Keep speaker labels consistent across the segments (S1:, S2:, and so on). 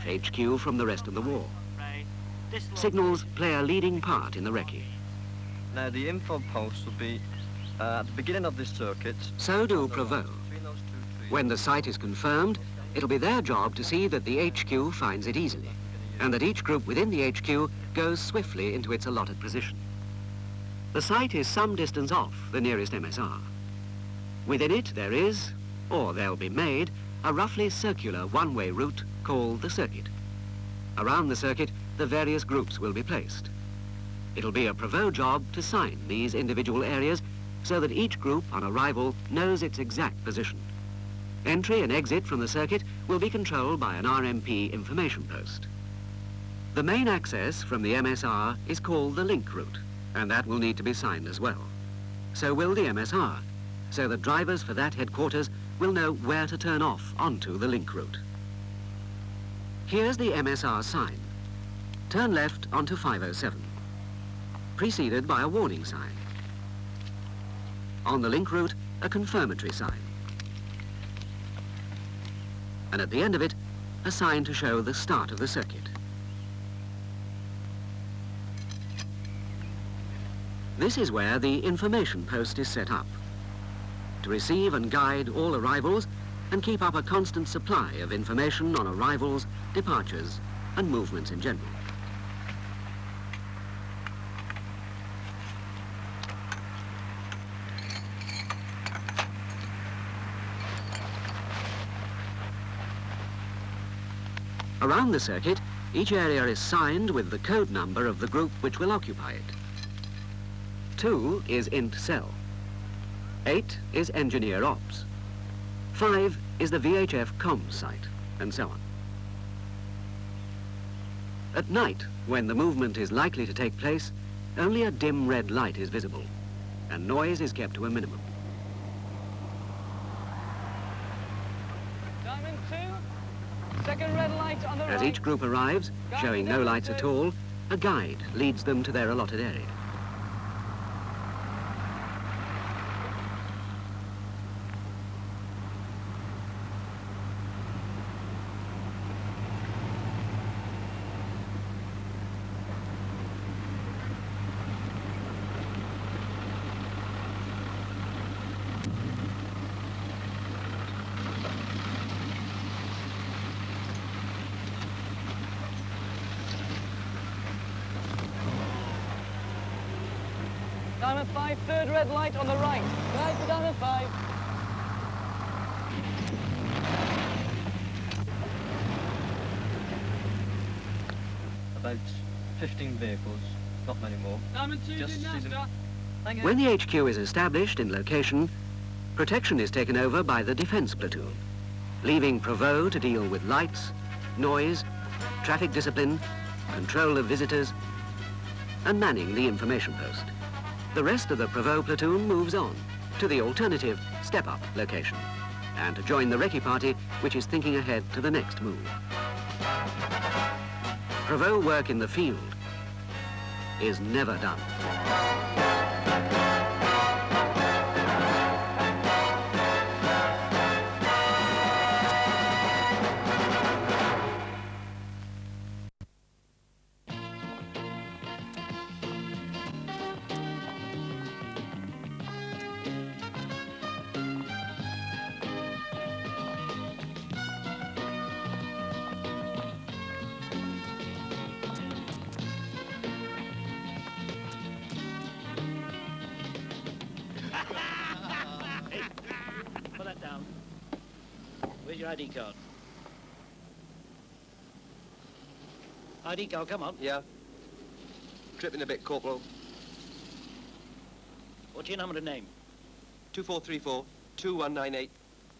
S1: HQ from the rest of the war. Signals play a leading part in the recce.
S2: Now the info post will be at the beginning of this circuit.
S1: So do Provo. When the site is confirmed, it'll be their job to see that the HQ finds it easily, and that each group within the HQ goes swiftly into its allotted position. The site is some distance off the nearest MSR. Within it there is, or there'll be made, a roughly circular one-way route called the circuit. Around the circuit, the various groups will be placed. It'll be a Provo job to sign these individual areas so that each group on arrival knows its exact position. Entry and exit from the circuit will be controlled by an RMP information post. The main access from the MSR is called the link route, and that will need to be signed as well. So will the MSR, so that drivers for that headquarters will know where to turn off onto the link route. Here's the MSR sign. Turn left onto 507, preceded by a warning sign. On the link route, a confirmatory sign. And at the end of it, a sign to show the start of the circuit. This is where the information post is set up, to receive and guide all arrivals and keep up a constant supply of information on arrivals, departures, and movements in general. Around the circuit, each area is signed with the code number of the group which will occupy it. 2 is int cell. 8 is engineer ops. 5 is the VHF comms site, and so on. At night, when the movement is likely to take place, only a dim red light is visible, and noise is kept to a minimum.
S3: Diamond 2, second red light on the right.
S1: As each group arrives, showing no lights at all, a guide leads them to their allotted area.
S3: Diamond 5, third red light on the right. Guide for Diamond 5.
S2: About 15 vehicles, not many more.
S3: Diamond 2,
S2: Just
S3: now,
S2: see them.
S3: sir.
S1: When the HQ is established in location, protection is taken over by the defense platoon, leaving Provo to deal with lights, noise, traffic discipline, control of visitors, and manning the information post. The rest of the Provo platoon moves on to the alternative step-up location and to join the recce party, which is thinking ahead to the next move. Provo work in the field is never done.
S4: Put that down. Where's your ID card? ID card, come on.
S5: Yeah. Tripping a bit, Corporal.
S4: What's your number and name?
S5: 2434-2198,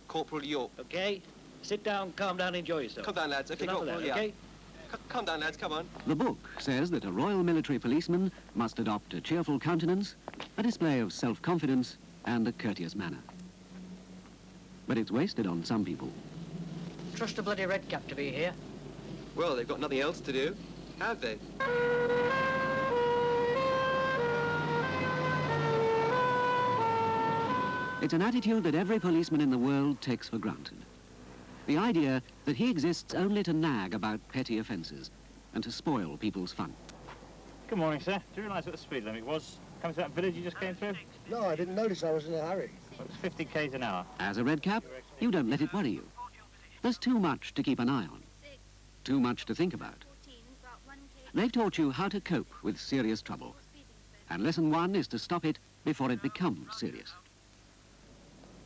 S5: Corporal York.
S4: Okay. Sit down, calm down, enjoy yourself.
S5: Come down, lads. Okay,
S4: Enough of
S5: Corporal,
S4: that,
S5: yeah.
S4: okay?
S5: Come down, lads, come on.
S1: The book says that a Royal Military policeman must adopt a cheerful countenance, a display of self-confidence, and a courteous manner. But it's wasted on some people.
S6: Trust a bloody red cap to be here.
S5: Well, they've got nothing else to do, have they?
S1: It's an attitude that every policeman in the world takes for granted. The idea that he exists only to nag about petty offences and to spoil people's fun.
S7: Good morning, sir. Do you realise what the speed limit was coming to that village you just came through?
S8: No, I didn't notice. I was in a hurry.
S7: Well, it was 50 k's an hour.
S1: As a red cap, you don't let it worry you. There's too much to keep an eye on, too much to think about. They've taught you how to cope with serious trouble, and lesson 1 is to stop it before it becomes serious.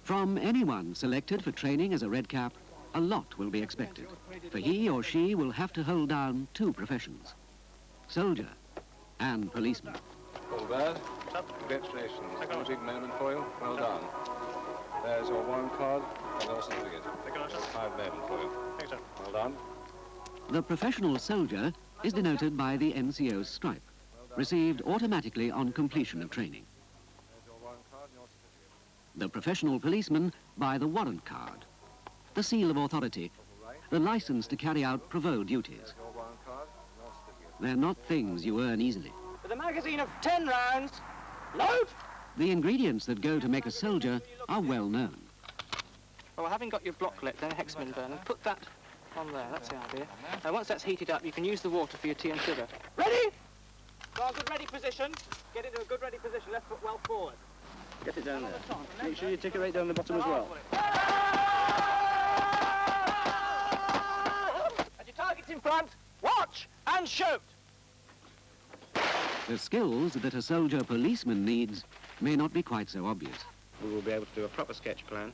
S1: From anyone selected for training as a red cap, a lot will be expected, for he or she will have to hold down 2 professions, soldier and policeman.
S9: All bad. Congratulations. Complete merman for you. Well done. There's your warrant card and your certificate. 5 merman for you. Thanks, sir. Well done.
S1: The professional soldier is denoted by the NCO's stripe, received automatically on completion of training.
S9: There's your warrant card and your certificate.
S1: The professional policeman by the warrant card, the seal of authority, the license to carry out provost duties.
S9: There's your warrant card and your certificate.
S1: They're not things you earn easily.
S3: With a magazine of 10 rounds, load!
S1: The ingredients that go to make a soldier are well known.
S3: Well, having got your blocklet, then hexagon burner, put that on there, that's the idea. Now, once that's heated up, you can use the water for your tea and sugar. Ready? Got a good ready position. Get into a good ready position, left foot well forward.
S2: Get it down there. Make sure you take it right down the bottom as well.
S3: And your target's in front, watch and shoot!
S1: The skills that a soldier policeman needs may not be quite so obvious.
S10: We will be able to do a proper sketch plan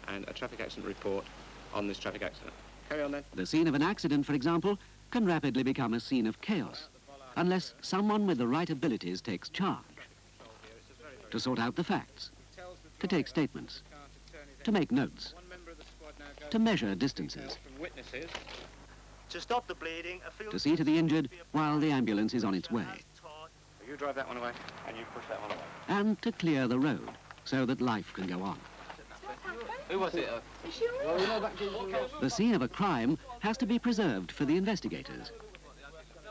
S10: and a traffic accident report on this traffic accident. Carry on then.
S1: The scene of an accident, for example, can rapidly become a scene of chaos unless someone with the right abilities takes charge. To sort out the facts, to take statements, to make notes, to measure distances,
S7: To stop the bleeding, a field...
S1: to see to the injured while the ambulance is on its way,
S10: You drive that one away and you push that one away.
S1: and to clear the road so that life can go on.
S5: Who was it?
S1: The scene of a crime has to be preserved for the investigators.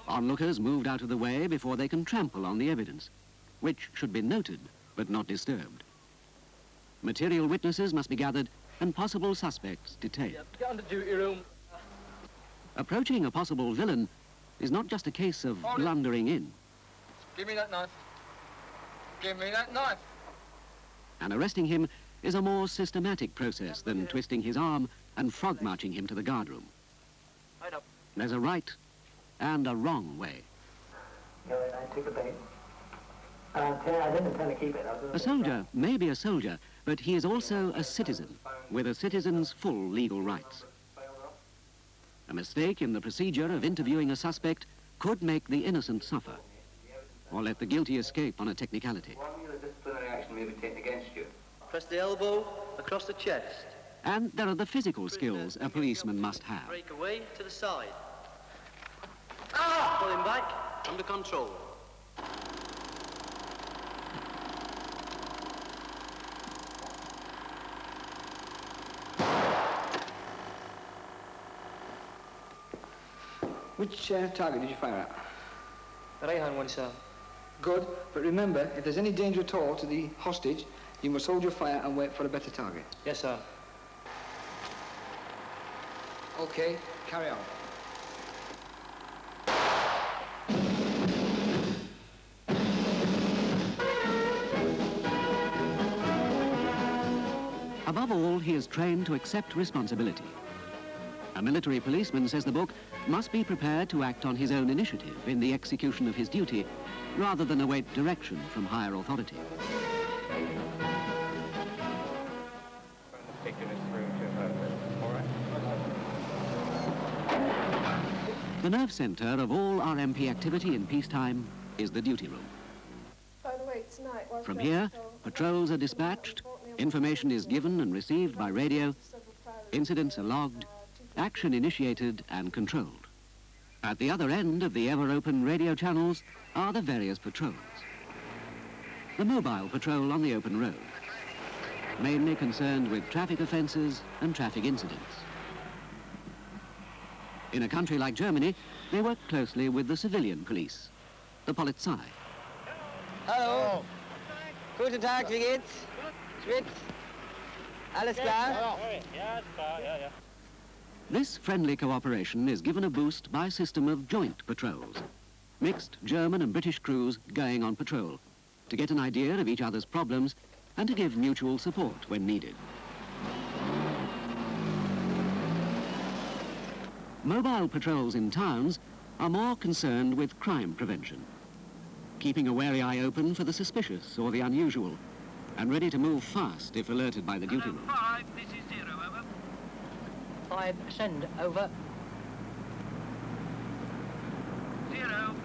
S1: Onlookers moved out of the way before they can trample on the evidence, which should be noted but not disturbed. Material witnesses must be gathered and possible suspects detained.
S3: Get on the duty room.
S1: Approaching a possible villain is not just a case of blundering in,
S5: Give me that knife. Give me that knife.
S1: and arresting him is a more systematic process than twisting his arm and frog-marching him to the guardroom.
S3: Right up.
S1: There's a right and a wrong way.
S6: I took the bait. I didn't intend to keep it.
S1: A soldier may be a soldier, but he is also a citizen with a citizen's full legal rights. A mistake in the procedure of interviewing a suspect could make the innocent suffer, or let the guilty escape on a technicality.
S11: Disciplinary action may be taken against you.
S2: Press the elbow across the chest.
S1: And there are the physical skills a policeman must have.
S2: Break away to the side. Pull him back, under control.
S8: Which target did you fire at?
S3: The right-hand one, sir.
S8: Good, but remember, if there's any danger at all to the hostage, you must hold your fire and wait for a better target.
S3: Yes, sir.
S8: Okay, carry on.
S1: Above all, he is trained to accept responsibility. A military policeman, says the book, must be prepared to act on his own initiative in the execution of his duty, rather than await direction from higher authority. The nerve centre of all RMP activity in peacetime is the duty room.
S12: By the way, tonight,
S1: From here, patrols are dispatched, information is given and received by radio, incidents are logged, action initiated and controlled. At the other end of the ever-open radio channels are the various patrols. The mobile patrol on the open road, mainly concerned with traffic offences and traffic incidents. In a country like Germany, they work closely with the civilian police, the Polizei.
S3: Hallo. Guten Tag, wie geht's? Schmidt? Alles klar?
S7: Ja, ist klar, ja.
S1: This friendly cooperation is given a boost by a system of joint patrols. Mixed German and British crews going on patrol to get an idea of each other's problems and to give mutual support when needed. Mobile patrols in towns are more concerned with crime prevention, keeping a wary eye open for the suspicious or the unusual, and ready to move fast if alerted by the duty room.
S4: 5, this is 0, over.
S6: 5, send, over.
S4: 0,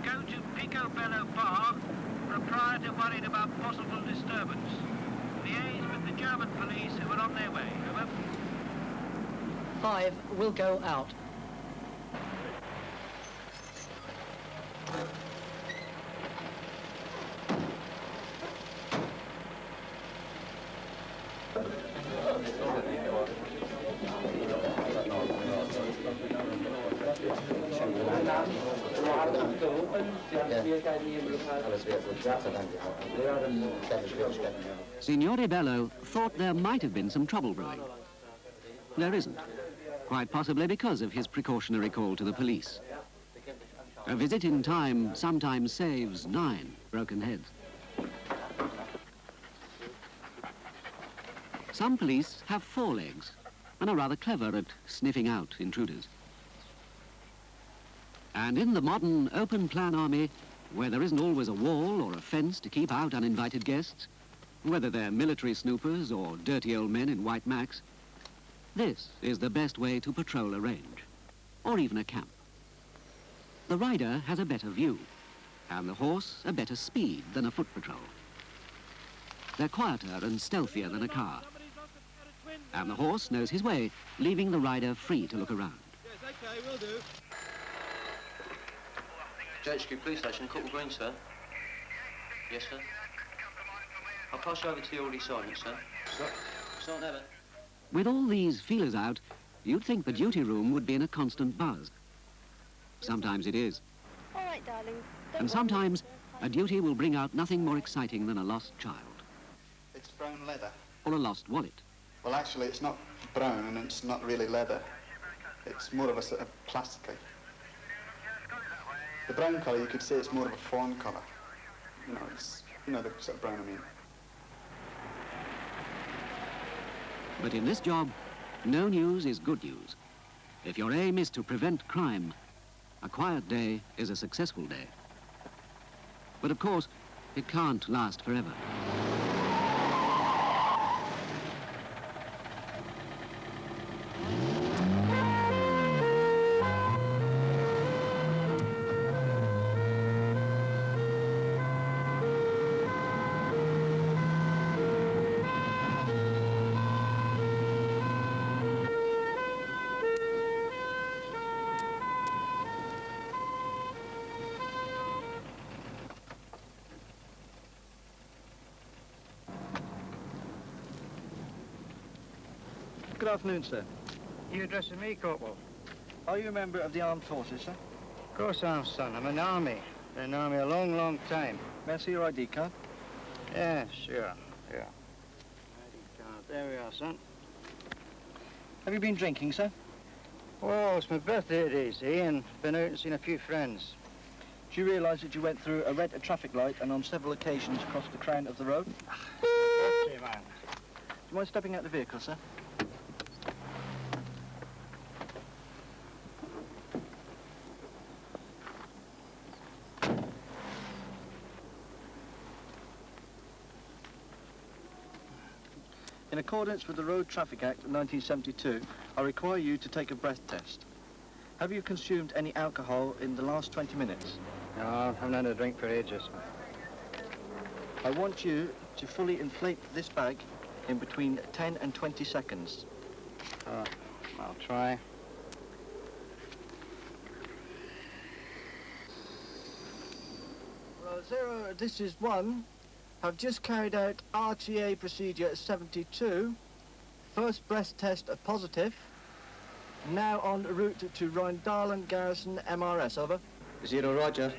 S4: go to Picobello Bar. Proprietor worried about possible disturbance. Liaise with the German police who are on their way, over.
S6: 5, will go out.
S1: Signore Bello thought there might have been some trouble brewing. There isn't, quite possibly because of his precautionary call to the police. A visit in time sometimes saves 9 broken heads. Some police have 4 legs and are rather clever at sniffing out intruders. And in the modern open-plan army, where there isn't always a wall or a fence to keep out uninvited guests, whether they're military snoopers or dirty old men in white macks, this is the best way to patrol a range, or even a camp. The rider has a better view, and the horse a better speed than a foot patrol. They're quieter and stealthier than a car, and the horse knows his way, leaving the rider free to look around.
S5: Yes, okay, will do.
S13: JHQ Police Station, Corporal Green, sir. Yes, sir. I'll pass you over to the orderly sergeant, sir. Sergeant Abbott.
S1: With all these feelers out, you'd think the duty room would be in a constant buzz. Sometimes it is.
S14: All right, darling.
S1: And sometimes a duty will bring out nothing more exciting than a lost child.
S15: It's brown leather.
S1: Or a lost wallet.
S15: Well, actually, it's not brown and it's not really leather. It's more of a sort of plasticky. The brown colour, you could say it's more of a fawn colour. You know, it's, you know, the sort of brown I mean.
S1: But in this job, no news is good news. If your aim is to prevent crime, a quiet day is a successful day. But of course, it can't last forever.
S2: Good afternoon, sir.
S7: You addressing me, Corporal?
S2: Are you a member of the armed forces, sir?
S7: Of course I am, son. I'm an army. Been in the army a long, long time.
S2: May I see your ID card?
S7: Yeah, sure. ID card. There we are, son.
S2: Have you been drinking, sir?
S7: Oh, it's my birthday today, see, and been out and seen a few friends.
S2: Do you realise that you went through a red traffic light and on several occasions crossed the crown of the road?
S7: Birthday, man.
S2: Do you mind stepping out of the vehicle, sir? In accordance with the Road Traffic Act of 1972, I require you to take a breath test. Have you consumed any alcohol in the last 20 minutes?
S7: No, I haven't had a drink for ages.
S2: I want you to fully inflate this bag in between 10 and 20 seconds.
S7: I'll try.
S2: Well, 0, this is 1. Have just carried out RTA procedure 72. First breath test positive. Now en route to Rheindahl Garrison MRS, over.
S13: 0, Roger.